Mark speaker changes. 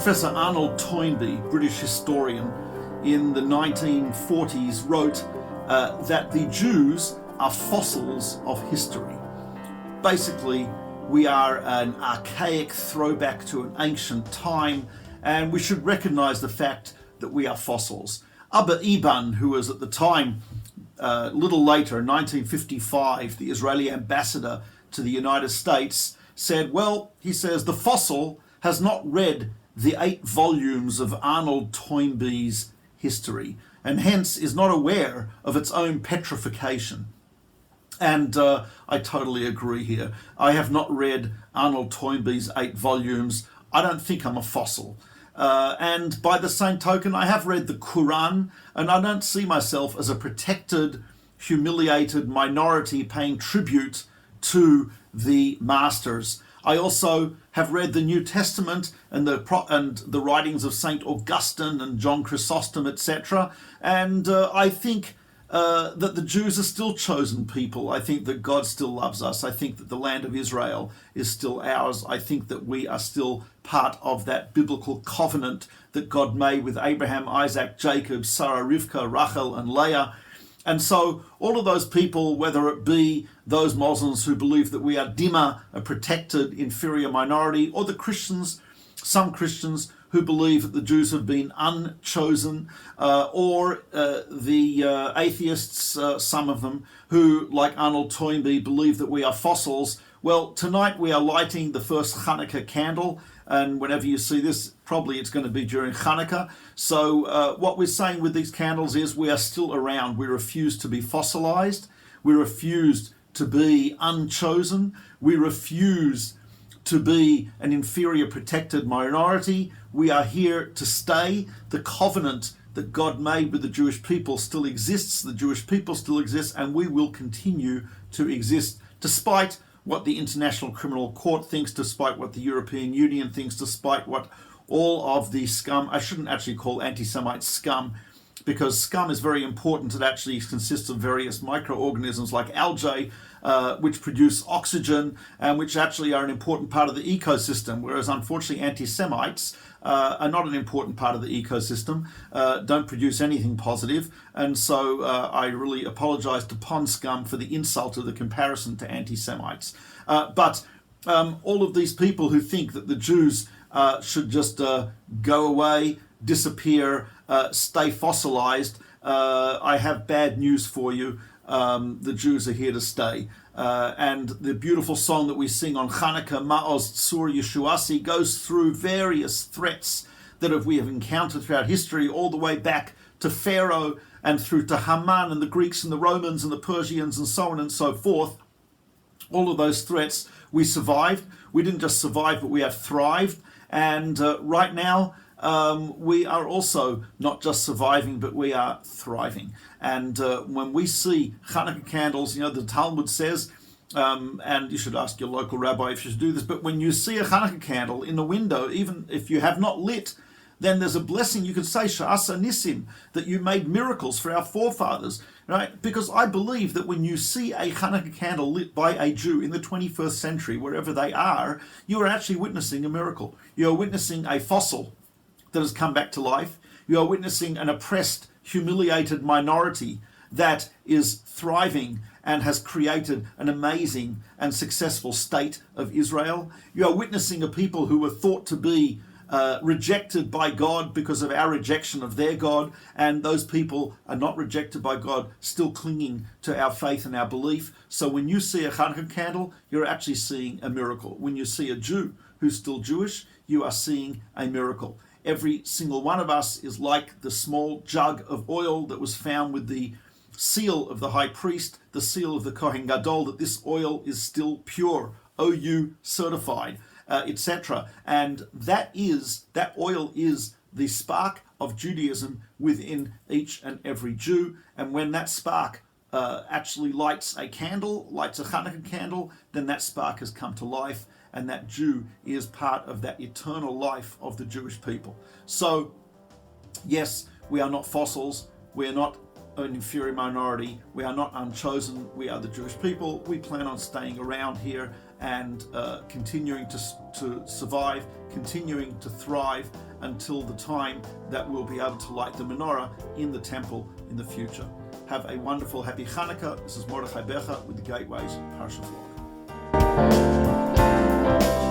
Speaker 1: Professor Arnold Toynbee, British historian, in the 1940s wrote that the Jews are fossils of history. Basically, we are an archaic throwback to an ancient time, and we should recognize the fact that we are fossils. Abba Eban, who was at the time, a little later, in 1955, the Israeli ambassador to the United States, said, well, he says, the fossil has not read the 8 volumes of Arnold Toynbee's history, and hence is not aware of its own petrification. And I totally agree here. I have not read Arnold Toynbee's 8 volumes. I don't think I'm a fossil. And by the same token, I have read the Quran, and I don't see myself as a protected, humiliated minority paying tribute to the masters. I also have read the New Testament and the writings of Saint Augustine and John Chrysostom, etc. And I think that the Jews are still chosen people. I think that God still loves us. I think that the land of Israel is still ours. I think that we are still part of that biblical covenant that God made with Abraham, Isaac, Jacob, Sarah, Rivka, Rachel, and Leah. And so all of those people, whether it be those Muslims who believe that we are Dhimma, a protected inferior minority, or the Christians, some Christians who believe that the Jews have been unchosen, or the atheists, some of them, who, like Arnold Toynbee, believe that we are fossils. Well, tonight we are lighting the first Chanukah candle, and whenever you see this, probably it's going to be during Chanukah. So what we're saying with these candles is we are still around. We refuse to be fossilized. We refuse to be unchosen. We refuse to be an inferior protected minority. We are here to stay. The covenant that God made with the Jewish people still exists. The Jewish people still exist, and we will continue to exist despite what the International Criminal Court thinks, despite what the European Union thinks, despite what all of the scum, I shouldn't actually call anti-Semites scum, because scum is very important. It actually consists of various microorganisms like algae, which produce oxygen and which actually are an important part of the ecosystem, whereas unfortunately anti-Semites are not an important part of the ecosystem, don't produce anything positive. And so I really apologize to Pond Scum for the insult of the comparison to anti-Semites. But all of these people who think that the Jews should just go away, disappear, stay fossilized, I have bad news for you. The Jews are here to stay. And the beautiful song that we sing on Chanukah, Ma'oz Tzur Yeshuasi, goes through various threats that we have encountered throughout history, all the way back to Pharaoh and through to Haman and the Greeks and the Romans and the Persians and so on and so forth. All of those threats, we survived. We didn't just survive, but we have thrived. And right now, we are also not just surviving, but we are thriving. And when we see Chanukah candles, you know, the Talmud says, and you should ask your local rabbi if you should do this, but when you see a Chanukah candle in the window, even if you have not lit, then there's a blessing. You could say, Sha'asa Nisim, that you made miracles for our forefathers, right? Because I believe that when you see a Chanukah candle lit by a Jew in the 21st century, wherever they are, you are actually witnessing a miracle. You are witnessing a fossil that has come back to life. You are witnessing an oppressed, humiliated minority that is thriving and has created an amazing and successful state of Israel. You are witnessing a people who were thought to be rejected by God because of our rejection of their God, and those people are not rejected by God, still clinging to our faith and our belief. So when you see a Chanukah candle, you're actually seeing a miracle. When you see a Jew who's still Jewish, you are seeing a miracle. Every single one of us is like the small jug of oil that was found with the seal of the high priest, the seal of the Kohen Gadol, that this oil is still pure, OU certified, etc. And that oil is the spark of Judaism within each and every Jew. And when that spark actually lights a candle, lights a Chanukah candle, then that spark has come to life, and that Jew is part of that eternal life of the Jewish people. So, yes, we are not fossils. We are not an inferior minority. We are not unchosen. We are the Jewish people. We plan on staying around here and continuing to survive, continuing to thrive until the time that we'll be able to light the menorah in the temple in the future. Have a wonderful, happy Chanukah. This is Mordechai Becher with the Gateways Parsha Vlog.